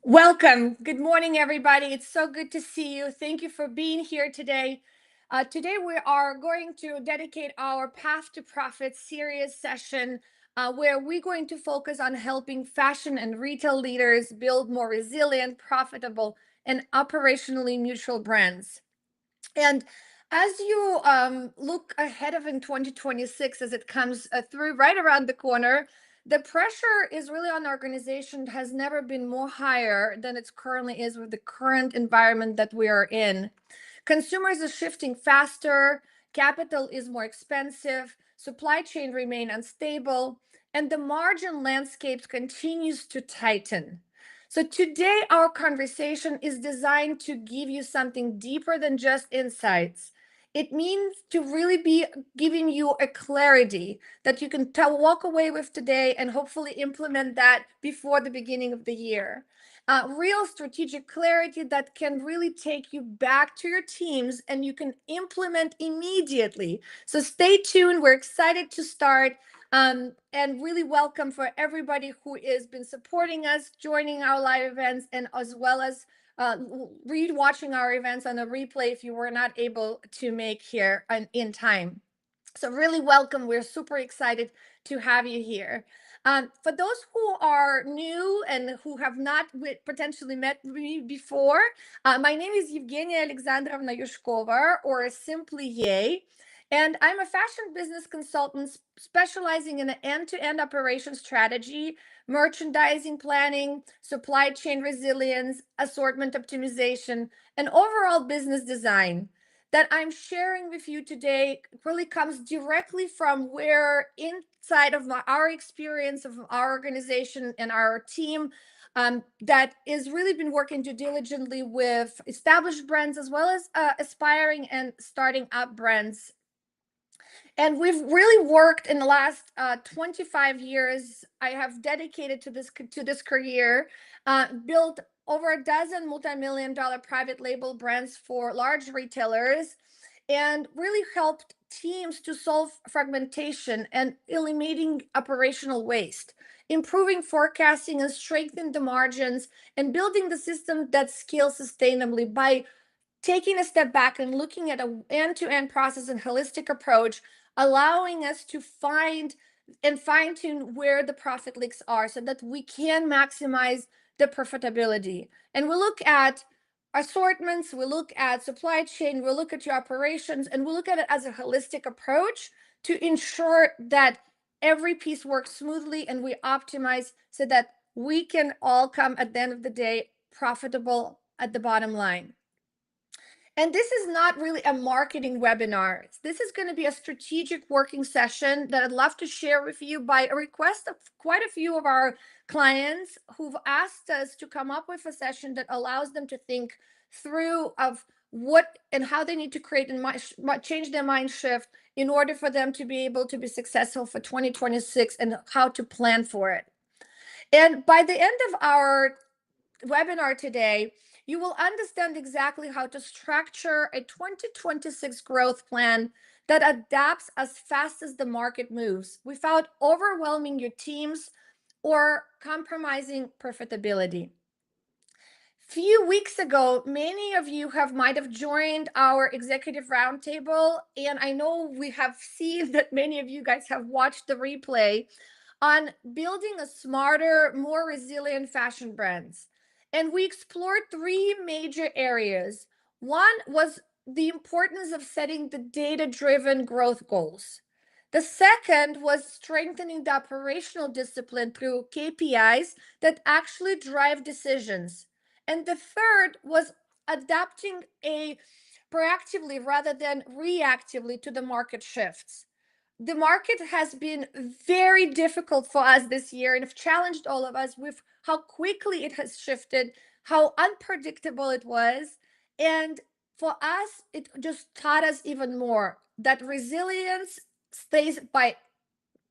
Welcome. Good morning, everybody. It's so good to see you. Thank you for being here today. Today, we are going to dedicate our Path to Profit series session where we're going to focus on helping fashion and retail leaders build more resilient, profitable, and operationally neutral brands. And as you look ahead of in 2026, as it comes through right around the corner, the pressure is really on organization has never been more higher than it currently is with the current environment that we are in. Consumers are shifting faster, capital is more expensive, supply chain remain unstable, and the margin landscape continues to tighten. So today our conversation is designed to give you something deeper than just insights. It means to really be giving you a clarity that you can walk away with today and hopefully implement that before the beginning of the year. Real strategic clarity that can really take you back to your teams and you can implement immediately. So stay tuned. We're excited to start. And really welcome for everybody who has been supporting us, joining our live events, and as well as watching our events on a replay if you were not able to make here in time. So really welcome. We're super excited to have you here. For those who are new and who have not potentially met me before, my name is Evgenia Alexandrovna Yushkova, or simply Yay. And I'm a fashion business consultant specializing in end-to-end operation strategy, merchandising planning, supply chain resilience, assortment optimization, and overall business design that I'm sharing with you today really comes directly from where inside of our experience of our organization and our team that is really been working diligently with established brands as well as aspiring and starting up brands. And we've really worked in the last 25 years. I have dedicated to this career, built over a dozen multi-million-dollar private label brands for large retailers, and really helped teams to solve fragmentation and eliminating operational waste, improving forecasting and strengthening the margins, and building the system that scales sustainably by taking a step back and looking at an end-to-end process and holistic approach, allowing us to find and fine-tune where the profit leaks are so that we can maximize the profitability. And we look at assortments, we look at supply chain, we look at your operations, and we look at it as a holistic approach to ensure that every piece works smoothly and we optimize so that we can all come at the end of the day profitable at the bottom line. And this is not really a marketing webinar. This is going to be a strategic working session that I'd love to share with you by a request of quite a few of our clients who've asked us to come up with a session that allows them to think through of what and how they need to create and change their mind shift in order for them to be able to be successful for 2026 and how to plan for it. And by the end of our webinar today, you will understand exactly how to structure a 2026 growth plan that adapts as fast as the market moves without overwhelming your teams or compromising profitability. Few weeks ago, many of you might have joined our executive roundtable, and I know we have seen that many of you guys have watched the replay on building a smarter, more resilient fashion brands. And we explored three major areas. One was the importance of setting the data-driven growth goals. The second was strengthening the operational discipline through KPIs that actually drive decisions. And the third was adapting a proactively rather than reactively to the market shifts. The market has been very difficult for us this year and have challenged all of us with how quickly it has shifted, how unpredictable it was. And for us, it just taught us even more that resilience stays by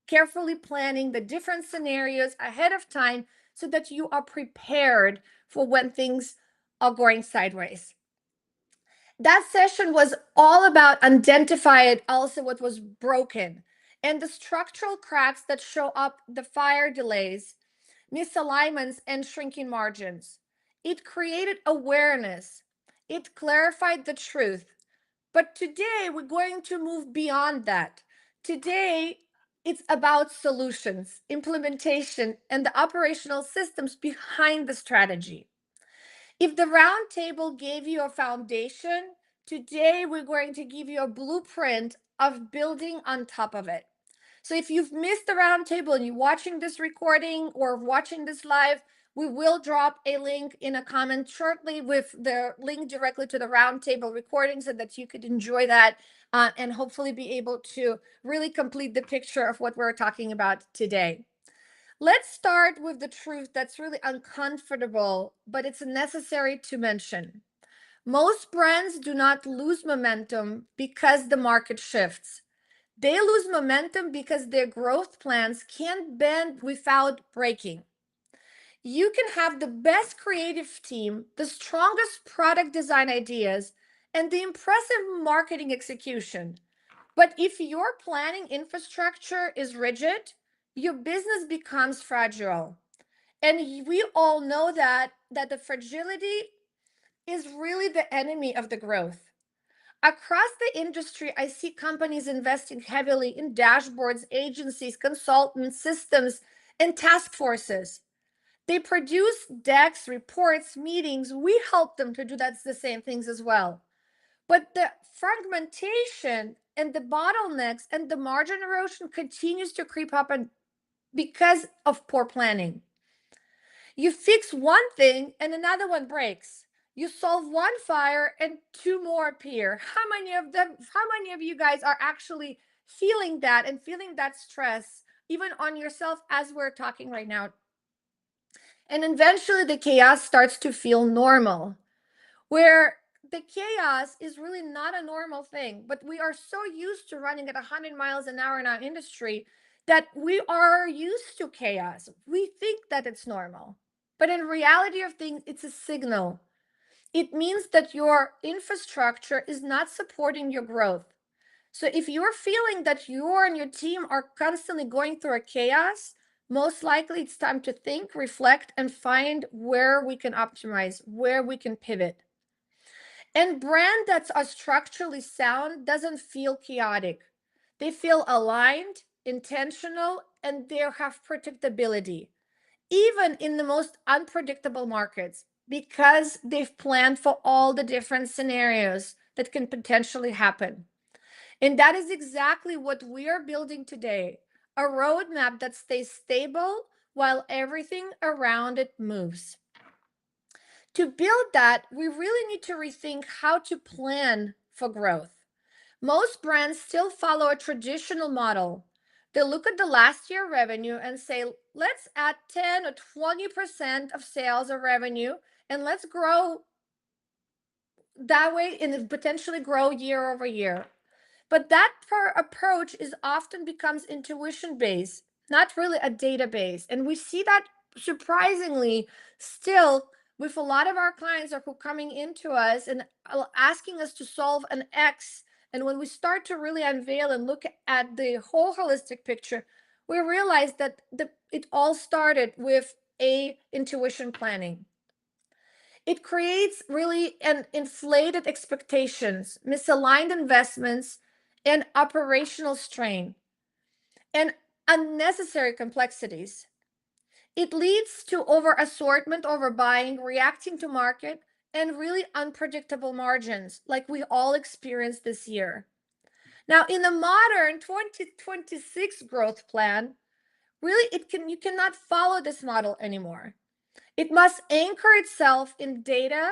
carefully planning the different scenarios ahead of time so that you are prepared for when things are going sideways. That session was all about identifying also what was broken and the structural cracks that show up, the fire delays, misalignments, and shrinking margins. It created awareness. It clarified the truth. But today we're going to move beyond that. Today, it's about solutions, implementation, and the operational systems behind the strategy. If the round table gave you a foundation, today we're going to give you a blueprint of building on top of it. So if you've missed the round table and you're watching this recording or watching this live, we will drop a link in a comment shortly with the link directly to the round table recording so that you could enjoy that and hopefully be able to really complete the picture of what we're talking about today. Let's start with the truth that's really uncomfortable, but it's necessary to mention. Most brands do not lose momentum because the market shifts. They lose momentum because their growth plans can't bend without breaking. You can have the best creative team, the strongest product design ideas, and the impressive marketing execution. But if your planning infrastructure is rigid, your business becomes fragile. And we all know that the fragility is really the enemy of the growth. Across the industry, I see companies investing heavily in dashboards, agencies, consultants, systems, and task forces. They produce decks, reports, meetings. We help them to do that the same things as well. But the fragmentation and the bottlenecks and the margin erosion continues to creep up and because of poor planning. You fix one thing and another one breaks. You solve one fire and two more appear. How many of you guys are actually feeling that and feeling that stress, even on yourself as we're talking right now? And eventually the chaos starts to feel normal, where the chaos is really not a normal thing, but we are so used to running at 100 miles an hour in our industry that we are used to chaos. We think that it's normal. But in reality of things, it's a signal. It means that your infrastructure is not supporting your growth. So if you're feeling that you and your team are constantly going through a chaos, most likely it's time to think, reflect, and find where we can optimize, where we can pivot. And brand that's are structurally sound doesn't feel chaotic. They feel aligned, intentional, and they have predictability, even in the most unpredictable markets, because they've planned for all the different scenarios that can potentially happen. And that is exactly what we are building today, a roadmap that stays stable while everything around it moves. To build that, we really need to rethink how to plan for growth. Most brands still follow a traditional model. They look at the last year revenue and say, let's add 10 or 20% of sales or revenue and let's grow that way and potentially grow year over year. But that approach is often becomes intuition based, not really a database. And we see that surprisingly still with a lot of our clients are who coming into us and asking us to solve an X. And when we start to really unveil and look at the whole holistic picture, we realize that it all started with a intuition planning. It creates really an inflated expectations, misaligned investments, and operational strain, and unnecessary complexities. It leads to over assortment, overbuying, reacting to market, and really unpredictable margins like we all experienced this year. Now, in the modern 2026 growth plan, really you cannot follow this model anymore. It must anchor itself in data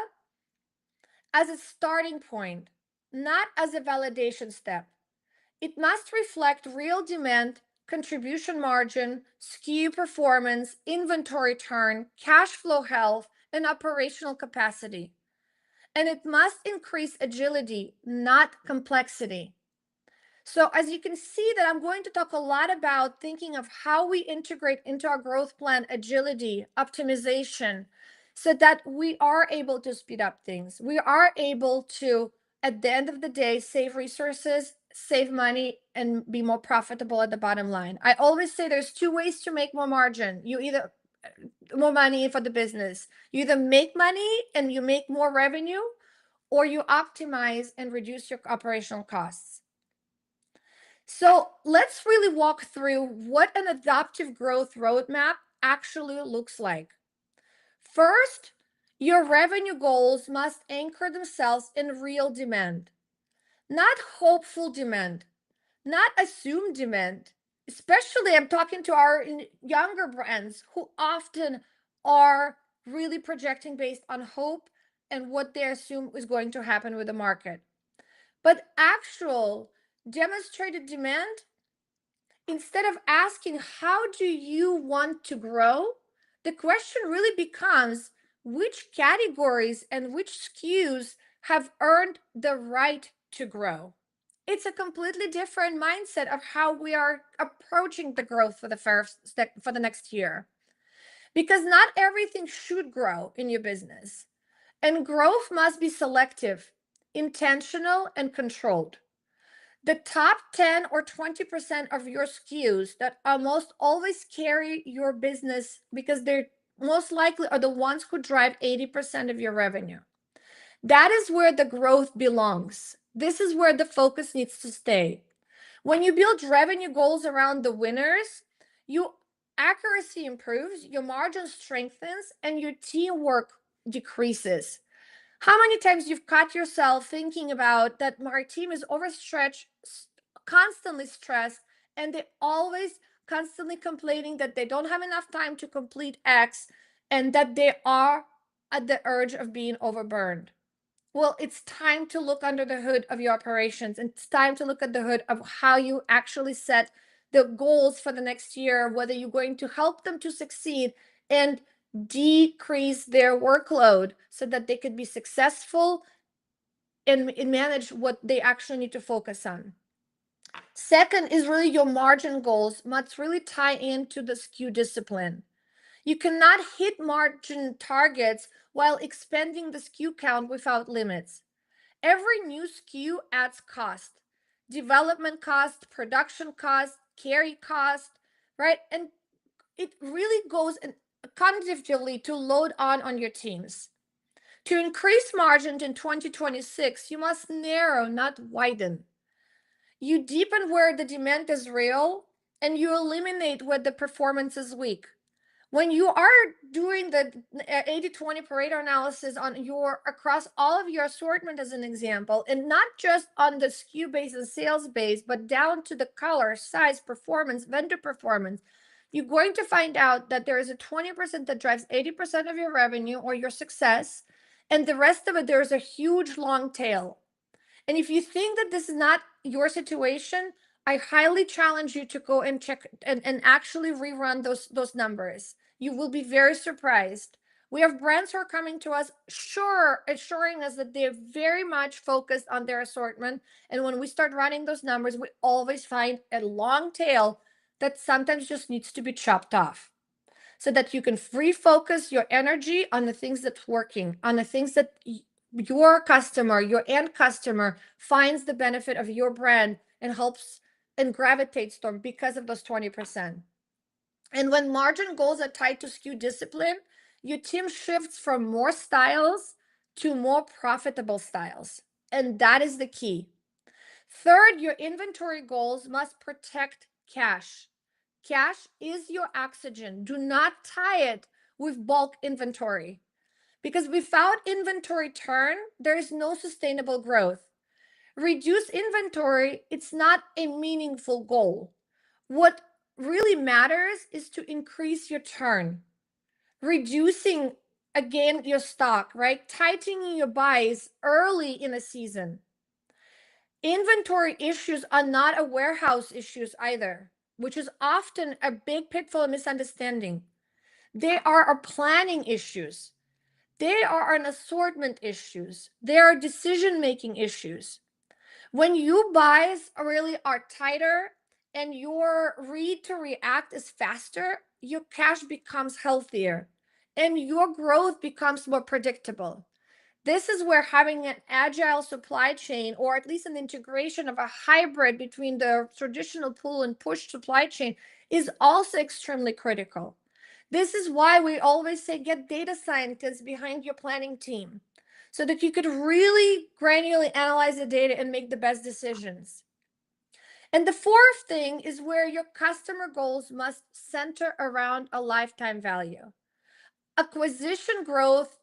as a starting point, not as a validation step. It must reflect real demand, contribution margin, SKU performance, inventory turn, cash flow health, and operational capacity. And it must increase agility, not complexity. So as you can see that I'm going to talk a lot about thinking of how we integrate into our growth plan agility, optimization, so that we are able to speed up things. We are able to, at the end of the day, save resources, save money, and be more profitable at the bottom line. I always say there's two ways to make more margin. You either more money for the business. You either make money and you make more revenue, or you optimize and reduce your operational costs. So let's really walk through what an adaptive growth roadmap actually looks like. First, your revenue goals must anchor themselves in real demand, not hopeful demand, not assumed demand. Especially, I'm talking to our younger brands who often are really projecting based on hope and what they assume is going to happen with the market. But actual demonstrated demand, instead of asking, how do you want to grow? The question really becomes, which categories and which SKUs have earned the right to grow? It's a completely different mindset of how we are approaching the growth for the next year. Because not everything should grow in your business. And growth must be selective, intentional, and controlled. The top 10 or 20% of your SKUs that almost always carry your business, because they're most likely are the ones who drive 80% of your revenue. That is where the growth belongs. This is where the focus needs to stay. When you build revenue goals around the winners, your accuracy improves, your margin strengthens, and your teamwork decreases. How many times you've caught yourself thinking about that my team is overstretched, constantly stressed, and they always constantly complaining that they don't have enough time to complete X and that they are at the urge of being overburned. Well, it's time to look under the hood of your operations, and it's time to look at the hood of how you actually set the goals for the next year, whether you're going to help them to succeed and decrease their workload so that they could be successful and manage what they actually need to focus on. Second is really your margin goals must really tie into the SKU discipline. You cannot hit margin targets while expanding the SKU count without limits. Every new SKU adds cost, development cost, production cost, carry cost, right? And it really goes cognitively to load on your teams. To increase margin in 2026, you must narrow, not widen. You deepen where the demand is real, and you eliminate where the performance is weak. When you are doing the 80-20 Pareto analysis on your across all of your assortment as an example, and not just on the SKU base and sales base, but down to the color, size, performance, vendor performance, you're going to find out that there is a 20% that drives 80% of your revenue or your success, and the rest of it, there's a huge long tail. And if you think that this is not your situation, I highly challenge you to go and check and actually rerun those numbers. You will be very surprised. We have brands who are coming to us, assuring us that they're very much focused on their assortment. And when we start running those numbers, we always find a long tail that sometimes just needs to be chopped off so that you can refocus your energy on the things that's working, on the things that your customer, your end customer finds the benefit of your brand and helps and gravitates toward because of those 20%. And when margin goals are tied to SKU discipline, your team shifts from more styles to more profitable styles. And that is the key. Third, your inventory goals must protect cash. Cash is your oxygen. Do not tie it with bulk inventory, because without inventory turn, there is no sustainable growth. Reduce inventory, it's not a meaningful goal. What really matters is to increase your turn, reducing again your stock, right? Tightening your buys early in a season. Inventory issues are not a warehouse issues either, which is often a big pitfall and misunderstanding. They are planning issues. They are an assortment issues. They are decision-making issues. When your buys really are tighter and your read to react is faster, your cash becomes healthier and your growth becomes more predictable. This is where having an agile supply chain, or at least an integration of a hybrid between the traditional pull and push supply chain, is also extremely critical. This is why we always say get data scientists behind your planning team so that you could really granularly analyze the data and make the best decisions. And the fourth thing is where your customer goals must center around a lifetime value. Acquisition growth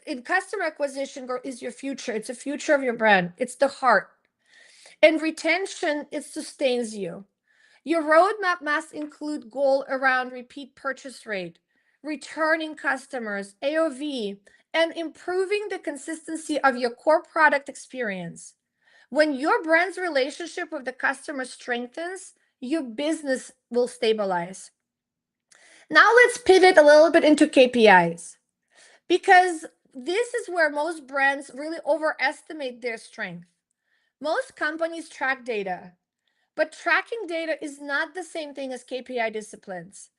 in customer acquisition growth is your future. It's the future of your brand. It's the heart. And retention, it sustains you. Your roadmap must include goal around repeat purchase rate, returning customers, AOV, and improving the consistency of your core product experience. When your brand's relationship with the customer strengthens, your business will stabilize. Now let's pivot a little bit into KPIs because this is where most brands really overestimate their strength. Most companies track data, but tracking data is not the same thing as KPI disciplines.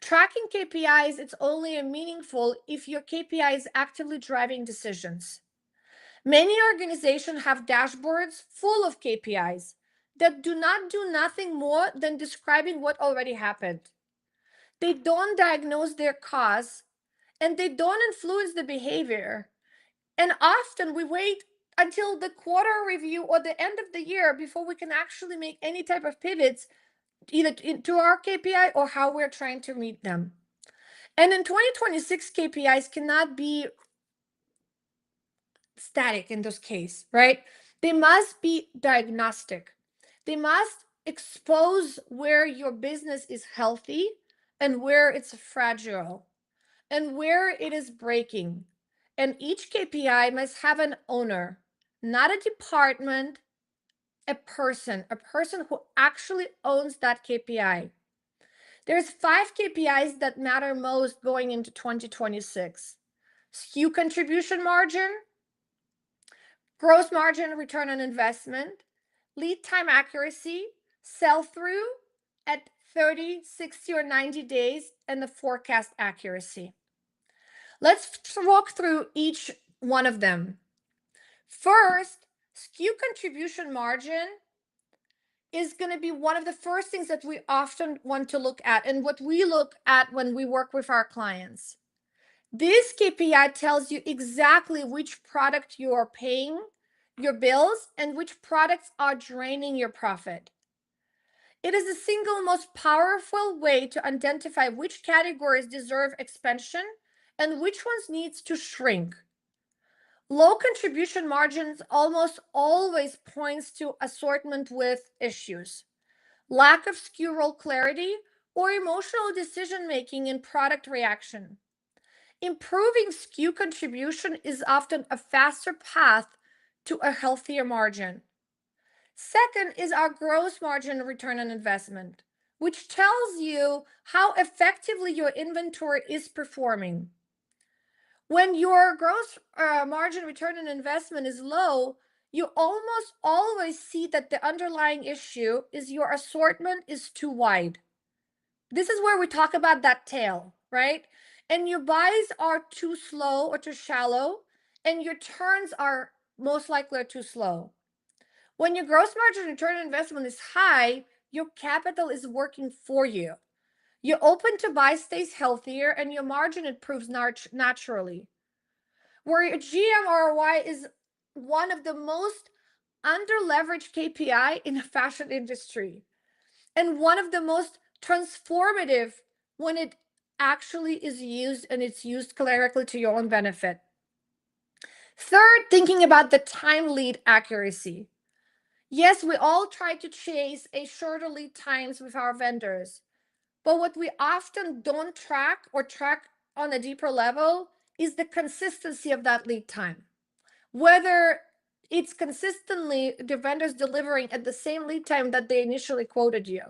Tracking KPIs it's only meaningful if your KPI is actively driving decisions. Many organizations have dashboards full of KPIs that do not do nothing more than describing what already happened. They don't diagnose their cause and they don't influence the behavior. And often we wait until the quarter review or the end of the year before we can actually make any type of pivots either to our KPI or how we're trying to meet them. And in 2026, KPIs cannot be static in this case, right? They must be diagnostic. They must expose where your business is healthy and where it's fragile and where it is breaking. And each KPI must have an owner, not a department, a person who actually owns that KPI. There's 5 KPIs that matter most going into 2026. SKU contribution margin, gross margin return on investment, lead time accuracy, sell through at 30, 60, or 90 days, and the forecast accuracy. Let's walk through each one of them. First, SKU contribution margin is going to be one of the first things that we often want to look at and what we look at when we work with our clients. This KPI tells you exactly which product you are paying your bills and which products are draining your profit. It is the single most powerful way to identify which categories deserve expansion and which ones needs to shrink. Low contribution margins almost always points to assortment with issues, lack of SKU role clarity, or emotional decision making in product reaction. Improving SKU contribution is often a faster path to a healthier margin. Second is our gross margin return on investment, which tells you how effectively your inventory is performing. When your gross margin return on investment is low, you almost always see that the underlying issue is your assortment is too wide. This is where we talk about that tail, right? And your buys are too slow or too shallow, and your turns are most likely too slow. When your gross margin return on investment is high, your capital is working for you. Your open to buy stays healthier and your margin improves naturally. Where your GM ROI is one of the most under-leveraged KPI in the fashion industry and one of the most transformative when it actually is used and it's used correctly to your own benefit. Third, thinking about the time lead accuracy. Yes, we all try to chase a shorter lead times with our vendors, but what we often don't track or track on a deeper level is the consistency of that lead time. Whether it's consistently the vendors delivering at the same lead time that they initially quoted you.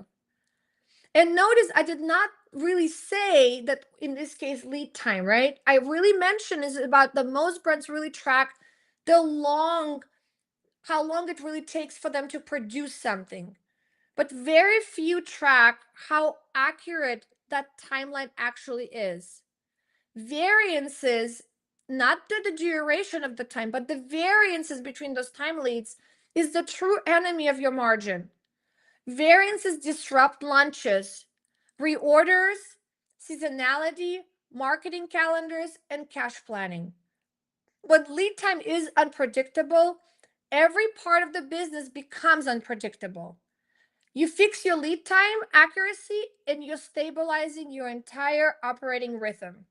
And notice I did not really say that in this case lead time, right? I really mentioned is about the most brands really track the how long it really takes for them to produce something. But very few track how accurate that timeline actually is. Variances, not the duration of the time, but the variances between those time leads is the true enemy of your margin. Variances disrupt launches, reorders, seasonality, marketing calendars, and cash planning. When lead time is unpredictable, every part of the business becomes unpredictable. You fix your lead time accuracy and you're stabilizing your entire operating rhythm.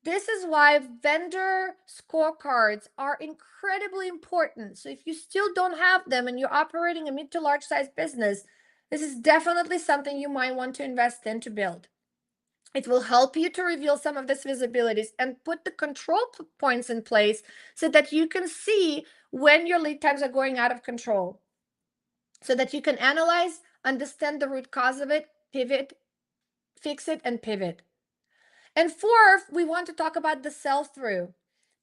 This is why vendor scorecards are incredibly important. So if you still don't have them and you're operating a mid to large size business, this is definitely something you might want to invest in to build. It will help you to reveal some of these visibilities and put the control points in place so that you can see when your lead times are going out of control, so that you can analyze, understand the root cause of it, pivot, fix it, and pivot. And fourth, we want to talk about the sell through.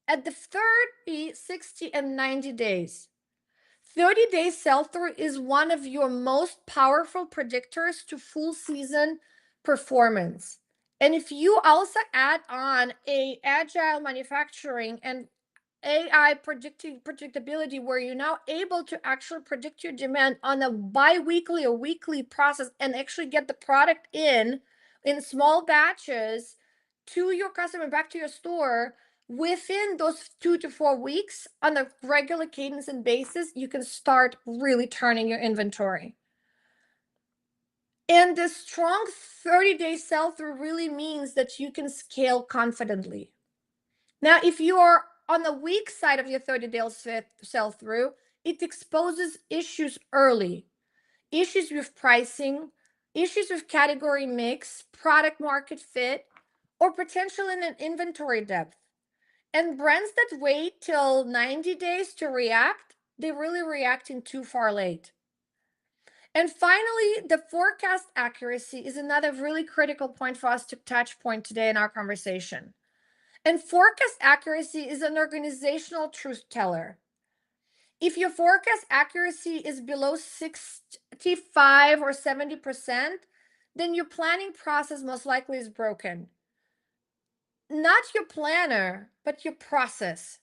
At the 30, 60, and 90 days, 30-day sell through is one of your most powerful predictors to full season performance. And if you also add on a agile manufacturing and AI predictability, where you're now able to actually predict your demand on a bi-weekly or weekly process and actually get the product in small batches to your customer, back to your store within those 2 to 4 weeks on a regular cadence and basis, you can start really turning your inventory. And the strong 30-day sell-through really means that you can scale confidently. Now, if you're on the weak side of your 30-day sell-through, it exposes issues early. Issues with pricing, issues with category mix, product market fit, or potential in an inventory depth. And brands that wait till 90 days to react, they're really reacting too far late. And finally, the forecast accuracy is another really critical point for us to touch point today in our conversation. And forecast accuracy is an organizational truth teller. If your forecast accuracy is below 65 or 70%, then your planning process most likely is broken. Not your planner, but your process.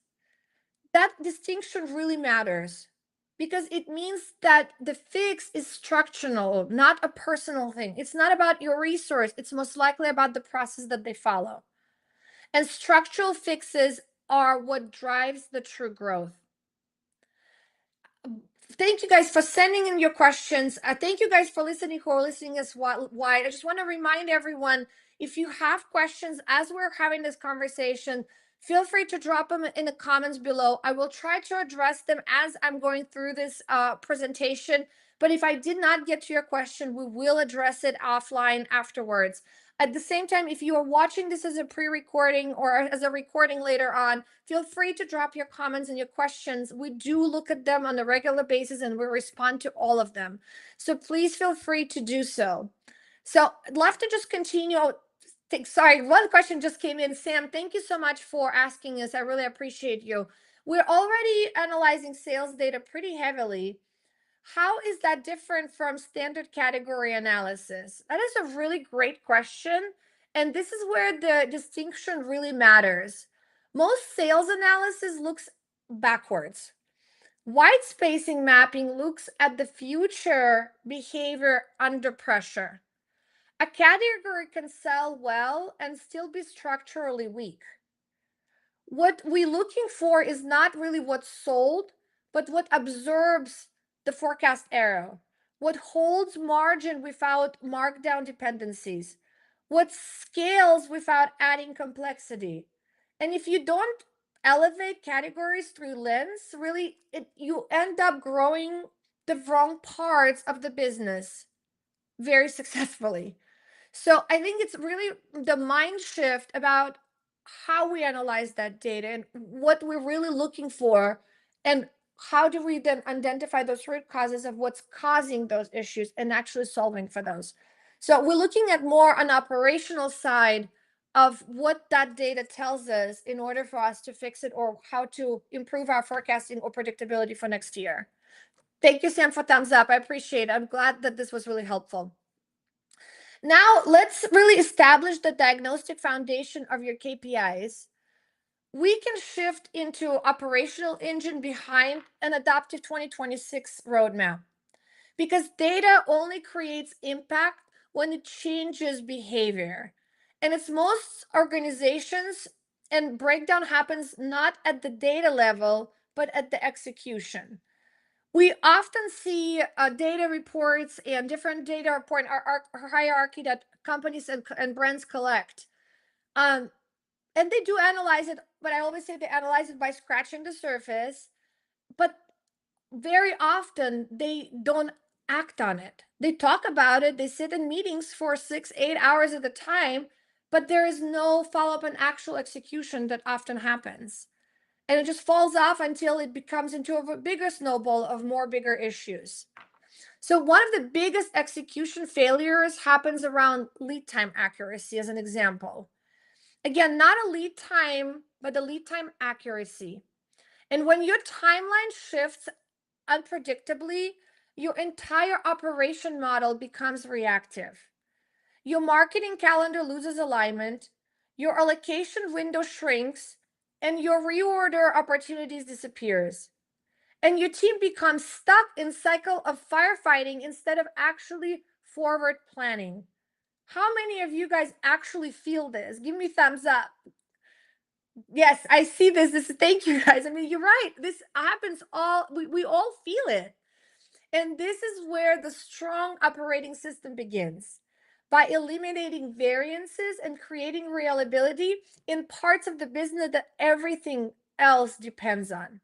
That distinction really matters because it means that the fix is structural, not a personal thing. It's not about your resource, it's most likely about the process that they follow. And structural fixes are what drives the true growth. Thank you guys for sending in your questions. Thank you guys for listening, who are listening as wide. I just want to remind everyone, if you have questions as we're having this conversation, feel free to drop them in the comments below. I will try to address them as I'm going through this presentation. But if I did not get to your question, we will address it offline afterwards. At the same time, if you are watching this as a pre-recording or as a recording later on, feel free to drop your comments and your questions. We do look at them on a regular basis and we respond to all of them. So please feel free to do so. So I'd love to just continue. Sorry, one question just came in. Sam, thank you so much for asking us. I really appreciate you. We're already analyzing sales data pretty heavily. How is that different from standard category analysis? That is a really great question. And this is where the distinction really matters. Most sales analysis looks backwards. White spacing mapping looks at the future behavior under pressure. A category can sell well and still be structurally weak. What we're looking for is not really what's sold, but what absorbs the forecast error, what holds margin without markdown dependencies, what scales without adding complexity. And if you don't elevate categories through lens, really, you end up growing the wrong parts of the business very successfully. So I think it's really the mind shift about how we analyze that data and what we're really looking for, and how do we then identify those root causes of what's causing those issues and actually solving for those. So we're looking at more an operational side of what that data tells us in order for us to fix it or how to improve our forecasting or predictability for next year. Thank you, Sam, for thumbs up. I appreciate it. I'm glad that this was really helpful. Now, let's really establish the diagnostic foundation of your KPIs. We can shift into operational engine behind an adaptive 2026 roadmap, because data only creates impact when it changes behavior. And it's most organizations, and breakdown happens not at the data level, but at the execution. We often see data reports and different data report our hierarchy that companies and brands collect. Um, and they do analyze it, but I always say they analyze it by scratching the surface. But very often they don't act on it. They talk about it, they sit in meetings for 6, 8 hours at a time, but there is no follow up and actual execution that often happens. And it just falls off until it becomes into a bigger snowball of more bigger issues. So, one of the biggest execution failures happens around lead time accuracy, as an example. Again, not a lead time, but the lead time accuracy. And when your timeline shifts unpredictably, your entire operation model becomes reactive. Your marketing calendar loses alignment, your allocation window shrinks, and your reorder opportunities disappears. And your team becomes stuck in cycle of firefighting instead of actually forward planning. How many of you guys actually feel this? Give me thumbs up. Yes, I see this. Thank you guys. I mean, you're right. This happens we all feel it. And this is where the strong operating system begins, by eliminating variances and creating reliability in parts of the business that everything else depends on.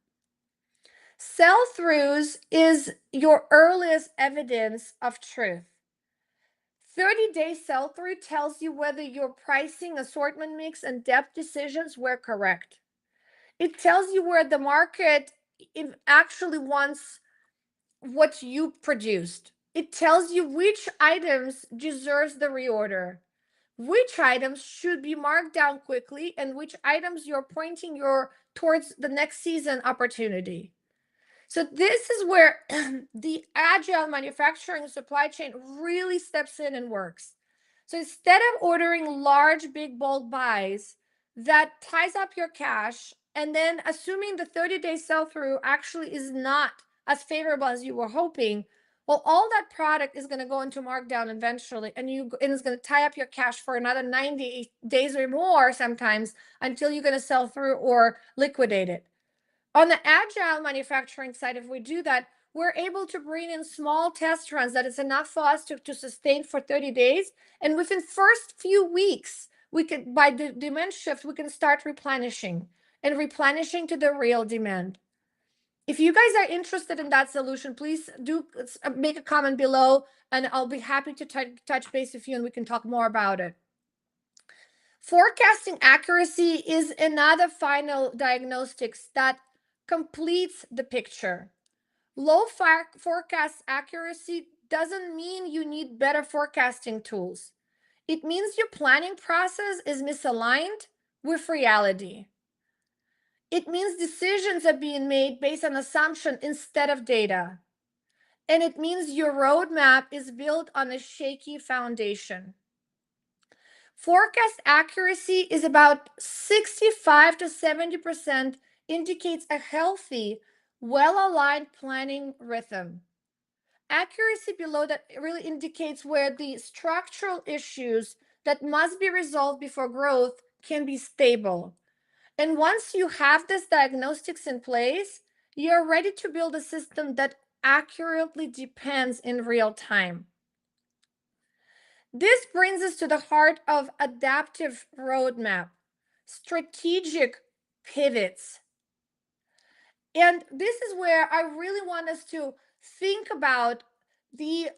Sell throughs is your earliest evidence of truth. 30-day sell through tells you whether your pricing, assortment mix, and depth decisions were correct. It tells you where the market actually wants what you produced. It tells you which items deserves the reorder, which items should be marked down quickly, and which items you're pointing your towards the next season opportunity. So this is where the agile manufacturing supply chain really steps in and works. So instead of ordering large, big, bulk buys that ties up your cash, and then assuming the 30-day sell through actually is not as favorable as you were hoping, well, all that product is going to go into markdown eventually, and it's going to tie up your cash for another 90 days or more sometimes until you're going to sell through or liquidate it. On the agile manufacturing side, if we do that, we're able to bring in small test runs that is enough for us to sustain for 30 days. And within first few weeks, we could, by the demand shift, we can start replenishing to the real demand. If you guys are interested in that solution, please do make a comment below, and I'll be happy to touch base with you and we can talk more about it. Forecasting accuracy is another final diagnostics that completes the picture. Low forecast accuracy doesn't mean you need better forecasting tools. It means your planning process is misaligned with reality. It means decisions are being made based on assumption instead of data. And it means your roadmap is built on a shaky foundation. Forecast accuracy is about 65 to 70%, indicates a healthy, well-aligned planning rhythm. Accuracy below that really indicates where the structural issues that must be resolved before growth can be stable. And once you have this diagnostics in place, you're ready to build a system that accurately depends in real time. This brings us to the heart of adaptive roadmap, strategic pivots. And this is where I really want us to think about the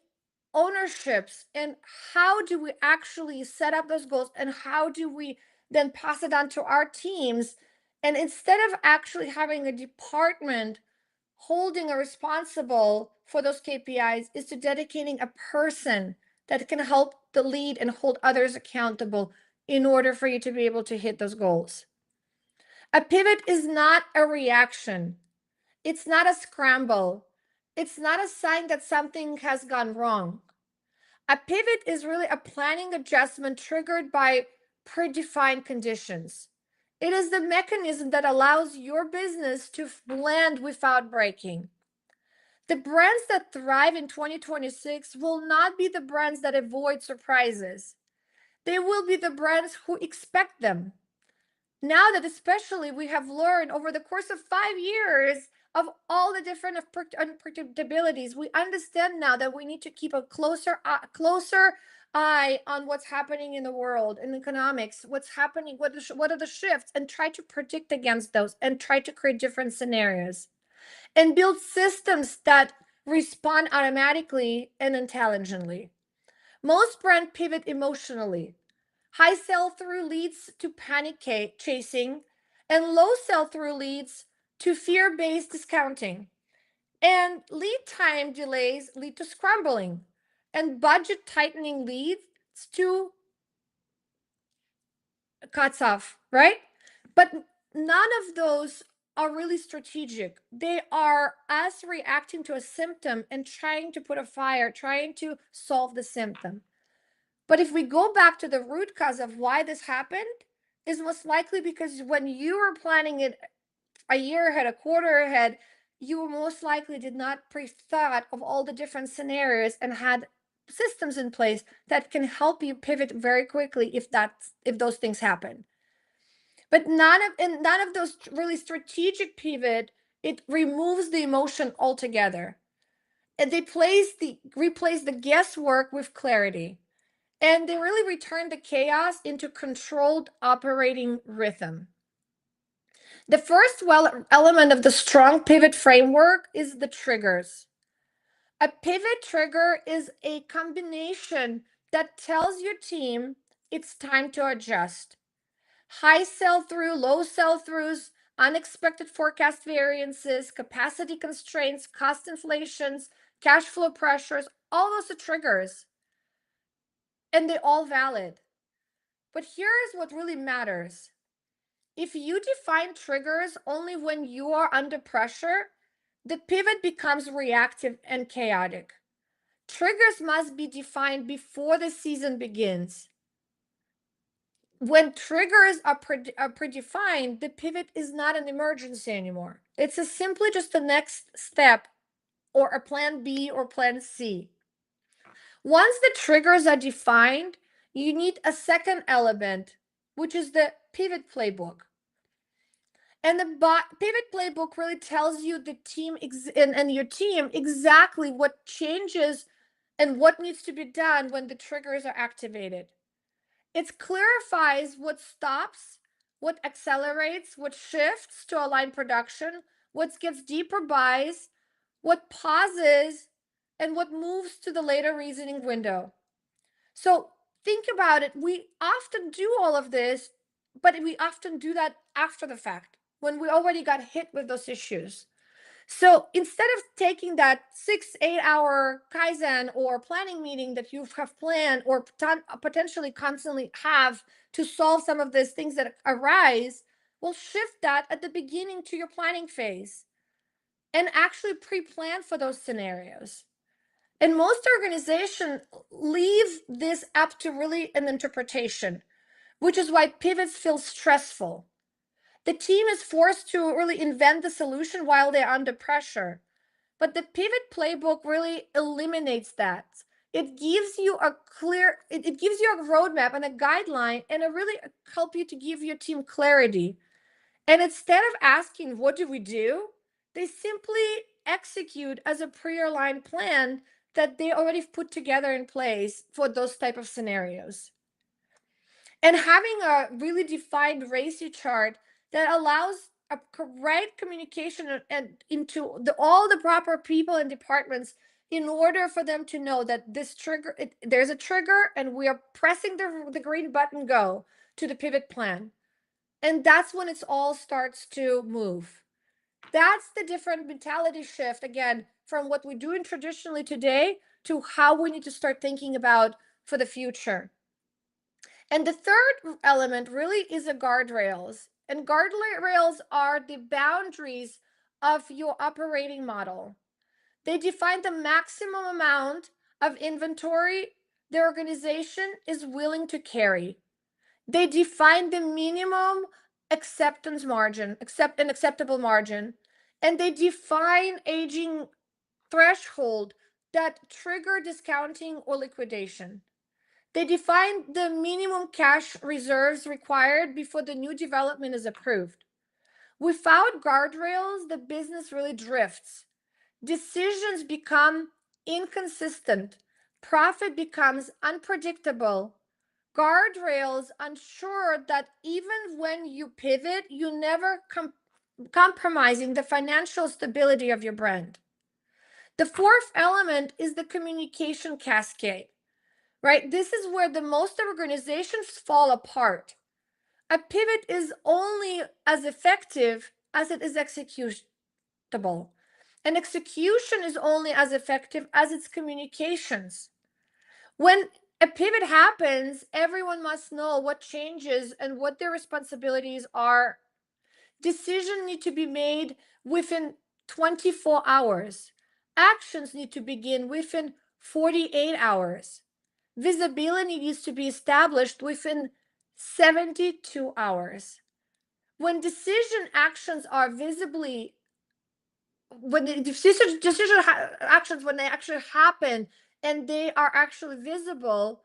ownerships and how do we actually set up those goals and how do we then pass it on to our teams. And instead of actually having a department holding a responsible for those KPIs, is to dedicating a person that can help the lead and hold others accountable in order for you to be able to hit those goals. A pivot is not a reaction. It's not a scramble. It's not a sign that something has gone wrong. A pivot is really a planning adjustment triggered by predefined conditions. It is the mechanism that allows your business to blend without breaking. The brands that thrive in 2026 will not be the brands that avoid surprises. They will be the brands who expect them. Now that especially we have learned over the course of 5 years of all the different unpredictabilities, we understand now that we need to keep a closer eye on what's happening in the world, in economics, what's happening, what are the shifts, and try to predict against those and try to create different scenarios and build systems that respond automatically and intelligently. Most brands pivot emotionally. High sell through leads to panic chasing, and low sell through leads to fear based discounting. And lead time delays lead to scrambling, and budget tightening leads to cuts off, right? But none of those are really strategic. They are us reacting to a symptom and trying to put a fire, trying to solve the symptom. But if we go back to the root cause of why this happened, is most likely because when you were planning it a year ahead, a quarter ahead, you most likely did not pre-thought of all the different scenarios and had systems in place that can help you pivot very quickly if those things happen. But none of those really strategic pivot, it removes the emotion altogether. And they replace the guesswork with clarity. And they really return the chaos into controlled operating rhythm. The first element of the strong pivot framework is the triggers. A pivot trigger is a combination that tells your team it's time to adjust. High sell through, low sell throughs, unexpected forecast variances, capacity constraints, cost inflations, cash flow pressures, all those are triggers. And they're all valid. But here's what really matters. If you define triggers only when you are under pressure, the pivot becomes reactive and chaotic. Triggers must be defined before the season begins. When triggers are predefined, the pivot is not an emergency anymore. It's simply just the next step or a plan B or plan C. Once the triggers are defined, you need a second element, which is the pivot playbook. And the pivot playbook really tells you the team and your team exactly what changes and what needs to be done when the triggers are activated. It clarifies what stops, what accelerates, what shifts to align production, what gets deeper buys, what pauses, and what moves to the later reasoning window. So think about it. We often do all of this, but we often do that after the fact when we already got hit with those issues. So instead of taking that 6, 8 hour Kaizen or planning meeting that you have planned or potentially constantly have to solve some of these things that arise, we'll shift that at the beginning to your planning phase and actually pre plan for those scenarios. And most organizations leave this up to really an interpretation, which is why pivots feel stressful. The team is forced to really invent the solution while they're under pressure. But the pivot playbook really eliminates that. It gives you it gives you a roadmap and a guideline, and it really help you to give your team clarity. And instead of asking, what do we do? They simply execute as a pre-aligned plan that they already put together in place for those type of scenarios. And having a really defined RACI chart that allows a correct communication and into all the proper people and departments in order for them to know that this trigger, there's a trigger and we are pressing the green button go to the pivot plan. And that's when it's all starts to move. That's the different mentality shift, again, from what we're doing traditionally today to how we need to start thinking about for the future. And the third element really is the guardrails. And guardrails are the boundaries of your operating model. They define the maximum amount of inventory the organization is willing to carry. They define the minimum acceptance margin, an acceptable margin, and they define aging threshold that trigger discounting or liquidation. They define the minimum cash reserves required before the new development is approved. Without guardrails, the business really drifts. Decisions become inconsistent. Profit becomes unpredictable. Guardrails ensure that even when you pivot, you never compromising the financial stability of your brand. The fourth element is the communication cascade, right? This is where the most organizations fall apart. A pivot is only as effective as it is executable. And execution is only as effective as its communications. When a pivot happens, everyone must know what changes and what their responsibilities are. Decisions need to be made within 24 hours. Actions need to begin within 48 hours. Visibility needs to be established within 72 hours. When decision actions are visibly, when the decision actions, when they actually happen and they are actually visible,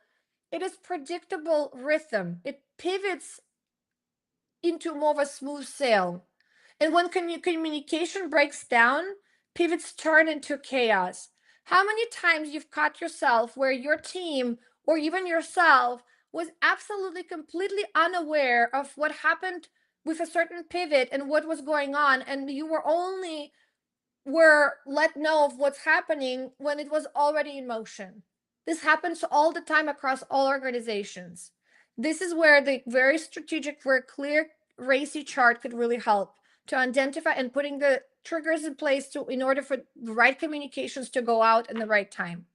it is predictable rhythm. It pivots into more of a smooth sail. And when communication breaks down, pivots turn into chaos. How many times you've caught yourself where your team or even yourself was absolutely completely unaware of what happened with a certain pivot and what was going on, and you were let know of what's happening when it was already in motion. This happens all the time across all organizations. This is where the very strategic, very clear RACI chart could really help to identify and putting the triggers in place in order for the right communications to go out in the right time.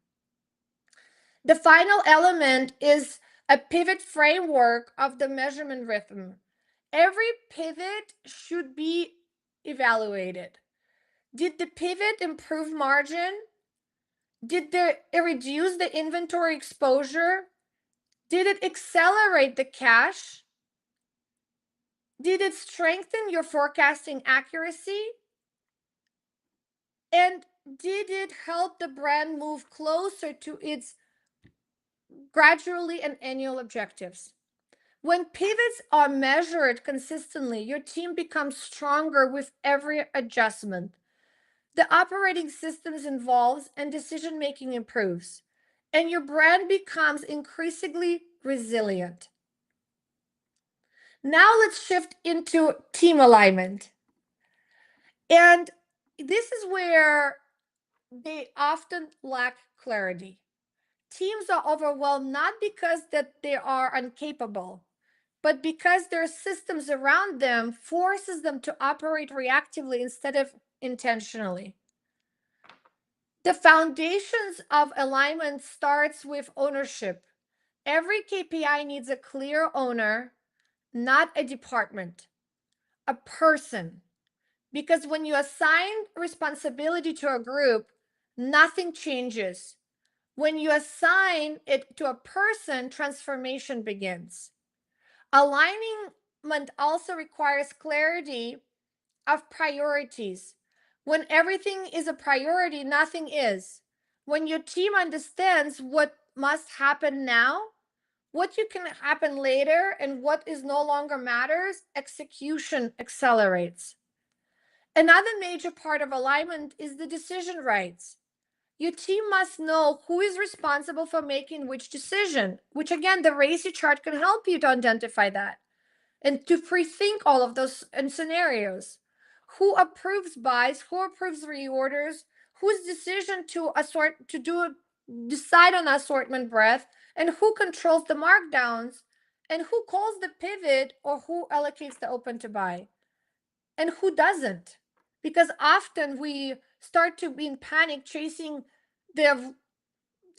The final element is a pivot framework of the measurement rhythm. Every pivot should be evaluated. Did the pivot improve margin? Did it reduce the inventory exposure? Did it accelerate the cash? Did it strengthen your forecasting accuracy? And did it help the brand move closer to its gradually and annual objectives? When pivots are measured consistently, your team becomes stronger with every adjustment. The operating systems involves and decision making improves, and your brand becomes increasingly resilient. Now let's shift into team alignment. And this is where they often lack clarity. Teams are overwhelmed not because that they are incapable, but because their systems around them forces them to operate reactively instead of intentionally. The foundations of alignment starts with ownership. Every KPI needs a clear owner, not a department, a person. Because when you assign responsibility to a group, nothing changes. When you assign it to a person, transformation begins. Alignment also requires clarity of priorities. When everything is a priority, nothing is. When your team understands what must happen now, what you can happen later, and what is no longer matters, execution accelerates. Another major part of alignment is the decision rights. Your team must know who is responsible for making which decision, which again, the RACI chart can help you to identify that and to pre-think all of those scenarios. Who approves buys, who approves reorders, whose decision to decide on assortment breadth, and who controls the markdowns, and who calls the pivot or who allocates the open to buy, and who doesn't. Because often we start to be in panic chasing the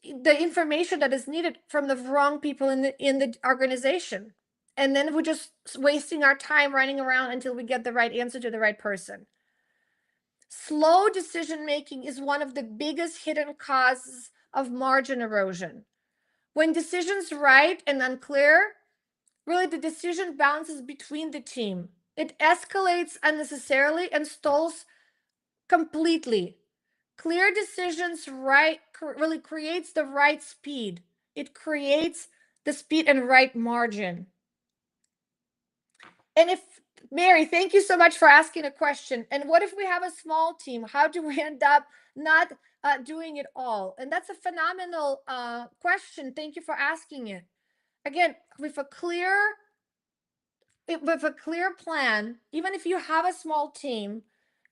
the information that is needed from the wrong people in the organization, and then we're just wasting our time running around until we get the right answer to the right person. Slow decision making is one of the biggest hidden causes of margin erosion. When decisions right and unclear, really the decision bounces between the team. It escalates unnecessarily and stalls completely. Clear decisions really creates the right speed. It creates the speed and right margin. And if Mary, thank you so much for asking a question. And what if we have a small team? How do we end up not doing it all? And that's a phenomenal question. Thank you for asking it. Again, with a clear plan, even if you have a small team,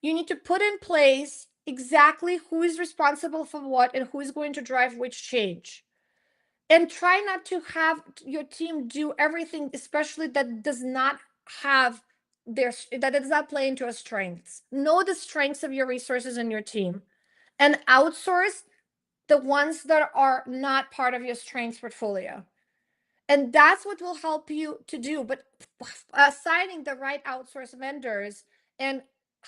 you need to put in place exactly who is responsible for what and who is going to drive which change. And try not to have your team do everything, especially that does not have that does not play into your strengths. Know the strengths of your resources and your team, and outsource the ones that are not part of your strengths portfolio. And that's what will help you to do. But assigning the right outsource vendors and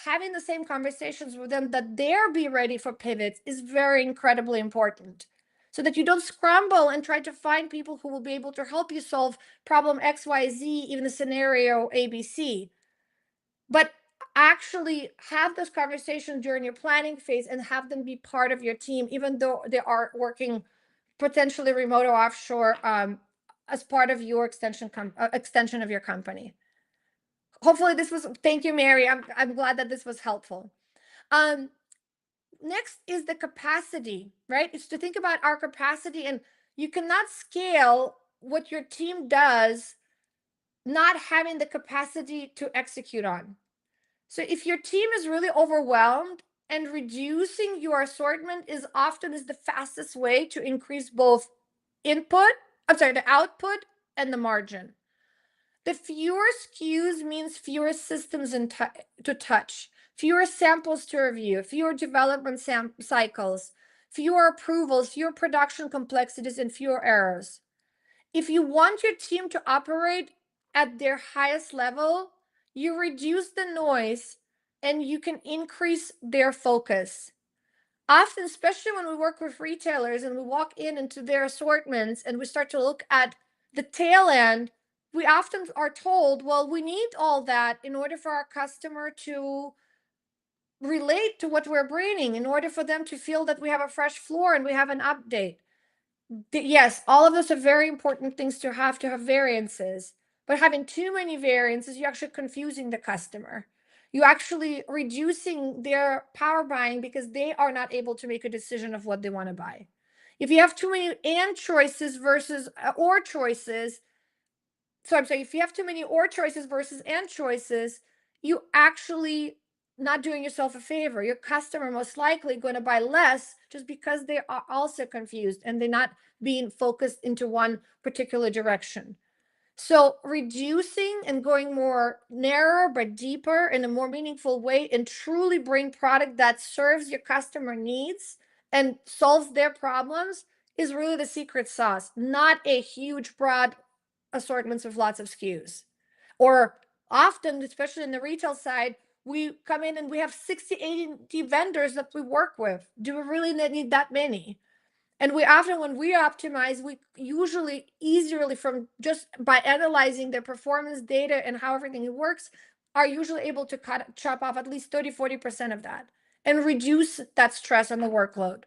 having the same conversations with them that they're be ready for pivots is very incredibly important, so that you don't scramble and try to find people who will be able to help you solve problem XYZ, even the scenario ABC. But actually have this conversation during your planning phase and have them be part of your team, even though they are working potentially remote or offshore, as part of your extension of your company. Hopefully this was, thank you, Mary. I'm glad that this was helpful. Um, Next is the capacity, right? It's to think about our capacity, and you cannot scale what your team does not having the capacity to execute on. So if your team is really overwhelmed, and reducing your assortment is often the fastest way to increase both the output and the margin. The fewer SKUs means fewer systems to touch, fewer samples to review, fewer development cycles, fewer approvals, fewer production complexities, and fewer errors. If you want your team to operate at their highest level, you reduce the noise and you can increase their focus. Often, especially when we work with retailers and we walk into their assortments and we start to look at the tail end, we often are told, well, we need all that in order for our customer to relate to what we're bringing, in order for them to feel that we have a fresh floor and we have an update. Yes, all of those are very important things to have variances, but having too many variances, you're actually confusing the customer. You're actually reducing their power buying because they are not able to make a decision of what they want to buy. If you have too many and choices versus or choices, so I'm saying if you have too many or choices versus and choices, you actually not doing yourself a favor. Your customer most likely going to buy less just because they are also confused and they're not being focused into one particular direction. So reducing and going more narrow but deeper in a more meaningful way, and truly bring product that serves your customer needs and solves their problems, is really the secret sauce, not a huge broad assortments of lots of SKUs. Or often, especially in the retail side, we come in and we have 60, 80 vendors that we work with. Do we really need that many? And we often, when we optimize, we usually easily, from just by analyzing their performance data and how everything works, are usually able to chop off at least 30-40% of that and reduce that stress on the workload.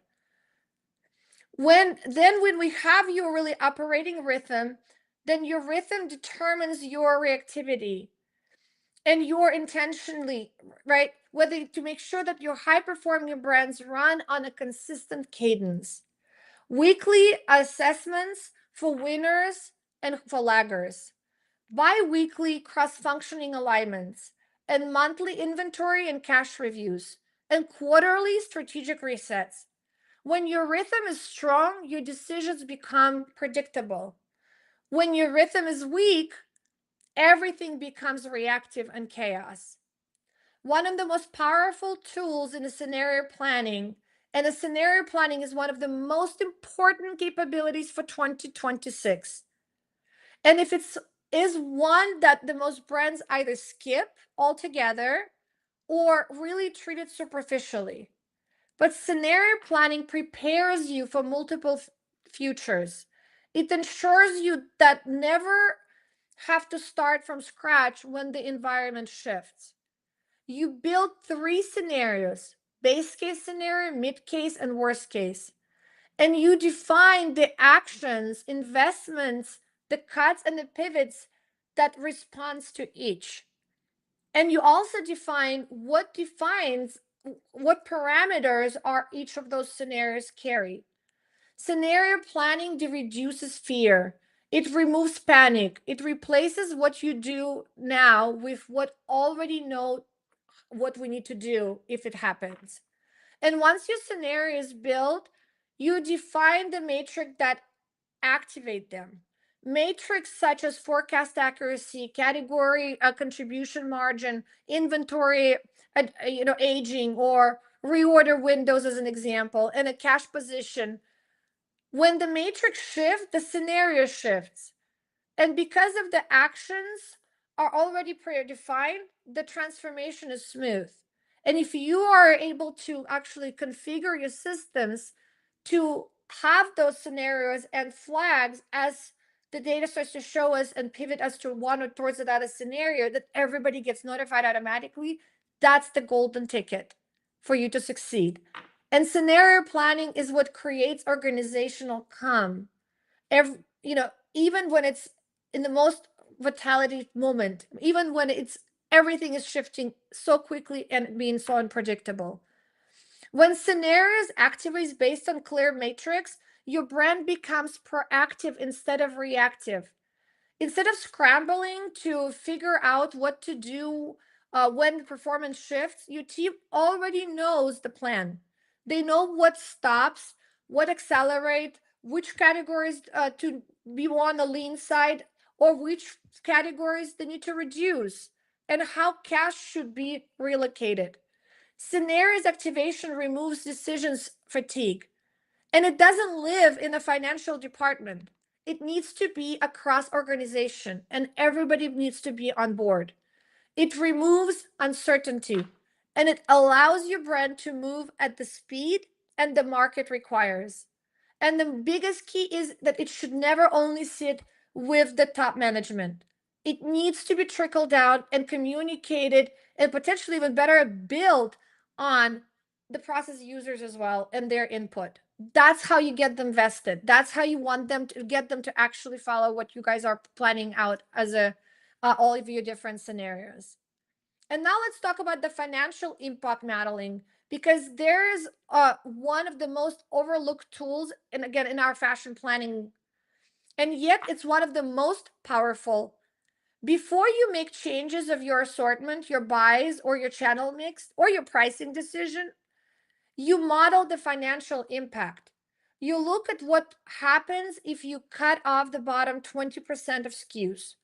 When we have your really operating rhythm, then your rhythm determines your reactivity and your intentionally, right? Whether to make sure that your high performing brands run on a consistent cadence. Weekly assessments for winners and for laggers. Bi-weekly cross-functioning alignments, and monthly inventory and cash reviews, and quarterly strategic resets. When your rhythm is strong, your decisions become predictable. When your rhythm is weak, everything becomes reactive and chaos. One of the most powerful tools in a scenario planning, and a scenario planning is one of the most important capabilities for 2026. And if it's is one that the most brands either skip altogether or really treat it superficially. But scenario planning prepares you for multiple futures. It ensures you that never have to start from scratch when the environment shifts. You build 3 scenarios: base case scenario, mid case, and worst case. And you define the actions, investments, the cuts and the pivots that responds to each. And you also define what parameters are each of those scenarios carry. Scenario planning reduces fear. It removes panic. It replaces what you do now with what already know what we need to do if it happens. And once your scenario is built, you define the matrix that activate them. Matrix such as forecast accuracy, category contribution margin, inventory aging, or reorder windows as an example, and a cash position. When the matrix shifts, the scenario shifts. And because of the actions are already predefined, the transformation is smooth. And if you are able to actually configure your systems to have those scenarios and flags as the data starts to show us and pivot us to one or towards another scenario that everybody gets notified automatically, that's the golden ticket for you to succeed. And scenario planning is what creates organizational calm. Even when it's in the most vitality moment, even when it's everything is shifting so quickly and being so unpredictable. When scenarios activates based on clear matrix, your brand becomes proactive instead of reactive. Instead of scrambling to figure out what to do when performance shifts, your team already knows the plan. They know what stops, what accelerate, which categories to be on the lean side, or which categories they need to reduce, and how cash should be relocated. Scenarios activation removes decisions fatigue, and it doesn't live in the financial department. It needs to be across organization, and everybody needs to be on board. It removes uncertainty, and it allows your brand to move at the speed and the market requires. And the biggest key is that it should never only sit with the top management. It needs to be trickled down and communicated, and potentially even better built on the process users as well and their input. That's how you get them vested. That's how you want them to get them to actually follow what you guys are planning out as all of your different scenarios. And now let's talk about the financial impact modeling, because there is one of the most overlooked tools, and again, in our fashion planning, and yet it's one of the most powerful. Before you make changes of your assortment, your buys, or your channel mix, or your pricing decision, you model the financial impact. You look at what happens if you cut off the bottom 20% of SKUs.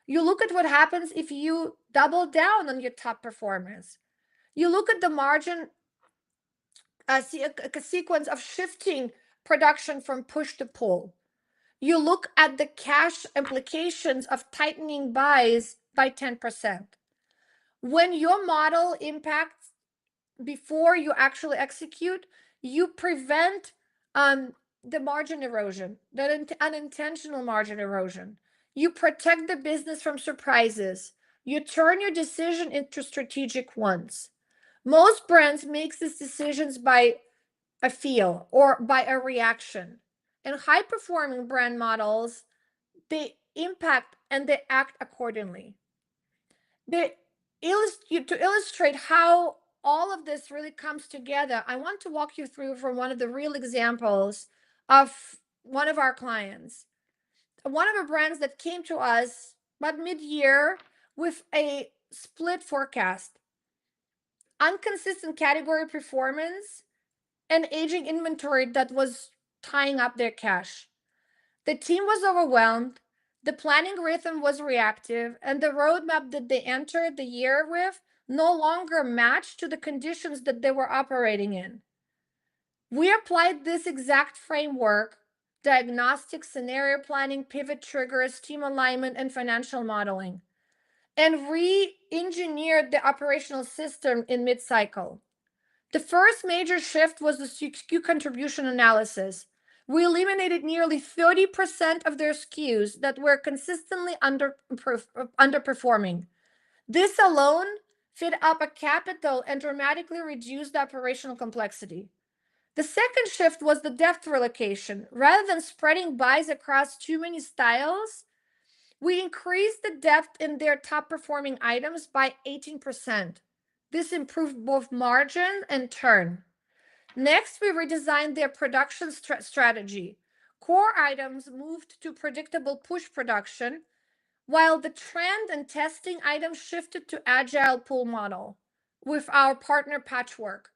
You look at what happens if you double down on your top performers. You look at the margin sequence of shifting production from push to pull. You look at the cash implications of tightening buys by 10%. When your model impacts before you actually execute, you prevent the margin erosion, that unintentional margin erosion. You protect the business from surprises. You turn your decision into strategic ones. Most brands make these decisions by a feel or by a reaction. And high performing brand models, they impact and they act accordingly. To illustrate how all of this really comes together, I want to walk you through from one of the real examples of one of our clients, one of our brands that came to us about mid-year with a split forecast, inconsistent category performance, and aging inventory that was tying up their cash. The team was overwhelmed, the planning rhythm was reactive, and the roadmap that they entered the year with no longer matched to the conditions that they were operating in. We applied this exact framework: diagnostic, scenario planning, pivot triggers, team alignment, and financial modeling, and re-engineered the operational system in mid-cycle. The first major shift was the SKU contribution analysis. We eliminated nearly 30% of their SKUs that were consistently underperforming. This alone fit up a capital and dramatically reduced the operational complexity. The second shift was the depth relocation. Rather than spreading buys across too many styles, we increased the depth in their top performing items by 18%. This improved both margin and turn. Next, we redesigned their production strategy. Core items moved to predictable push production, while the trend and testing items shifted to agile pull model with our partner Patchwork.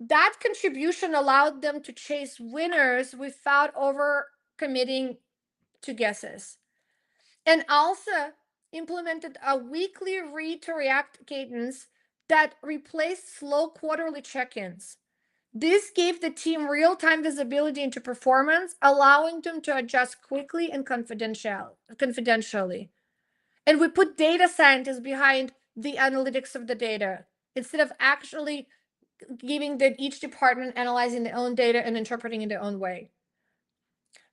That contribution allowed them to chase winners without over committing to guesses. And also implemented a weekly read to react cadence that replaced slow quarterly check-ins. This gave the team real-time visibility into performance, allowing them to adjust quickly and confidentially. And we put data scientists behind the analytics of the data instead of actually giving each department analyzing their own data and interpreting in their own way.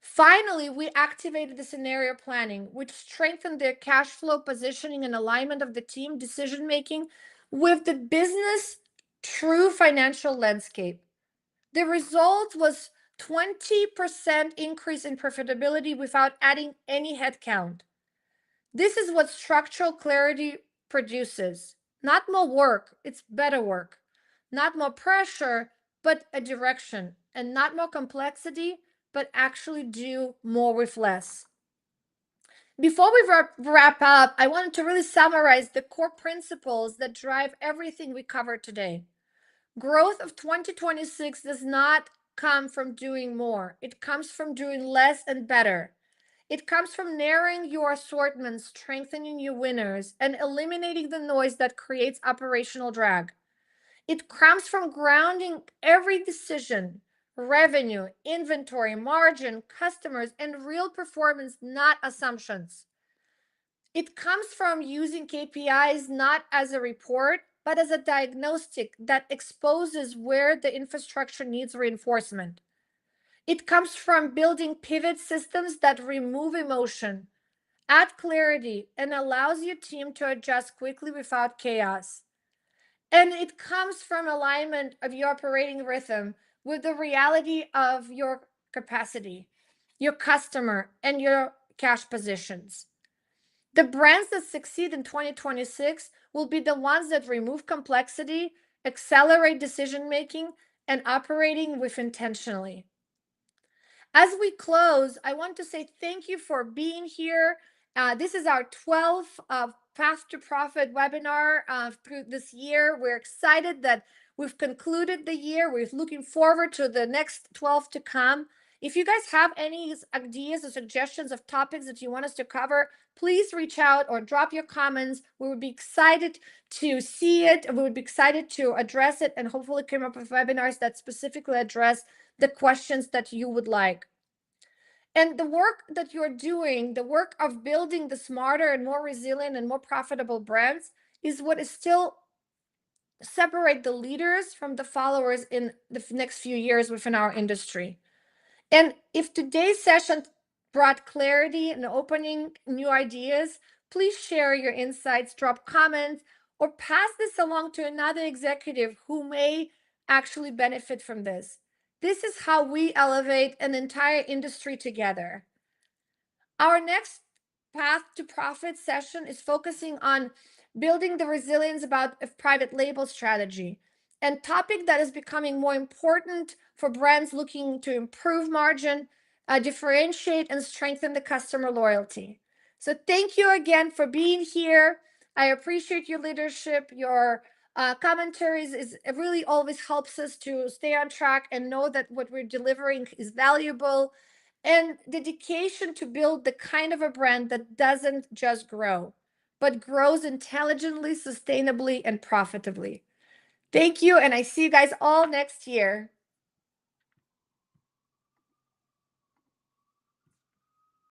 Finally, we activated the scenario planning, which strengthened their cash flow positioning and alignment of the team decision making with the business true financial landscape. The result was 20% increase in profitability without adding any headcount. This is what structural clarity produces. Not more work, it's better work. Not more pressure, but a direction. And not more complexity, but actually do more with less. Before we wrap up, I wanted to really summarize the core principles that drive everything we covered today. Growth of 2026 does not come from doing more. It comes from doing less and better. It comes from narrowing your assortment, strengthening your winners, and eliminating the noise that creates operational drag. It comes from grounding every decision, revenue, inventory, margin, customers, and real performance, not assumptions. It comes from using KPIs not as a report, but as a diagnostic that exposes where the infrastructure needs reinforcement. It comes from building pivot systems that remove emotion, add clarity, and allows your team to adjust quickly without chaos. And it comes from alignment of your operating rhythm with the reality of your capacity, your customer, and your cash positions. The brands that succeed in 2026 will be the ones that remove complexity, accelerate decision making, and operating with intentionally. As we close, I want to say thank you for being here. This is our 12th Path to Profit webinar through this year. We're excited that we've concluded the year. We're looking forward to the next 12 to come. If you guys have any ideas or suggestions of topics that you want us to cover, please reach out or drop your comments. We would be excited to see it. We would be excited to address it and hopefully come up with webinars that specifically address the questions that you would like. And the work that you're doing, the work of building the smarter and more resilient and more profitable brands, is what is still separate the leaders from the followers in the next few years within our industry. And if today's session brought clarity and opening new ideas, please share your insights, drop comments, or pass this along to another executive who may actually benefit from this. This is how we elevate an entire industry together. Our next Path to Profit session is focusing on building the resilience about a private label strategy, and topic that is becoming more important for brands looking to improve margin, differentiate, and strengthen the customer loyalty. So thank you again for being here. I appreciate your leadership, your commentaries. It really always helps us to stay on track and know that what we're delivering is valuable, and dedication to build the kind of a brand that doesn't just grow, but grows intelligently, sustainably, and profitably. Thank you, and I see you guys all next year.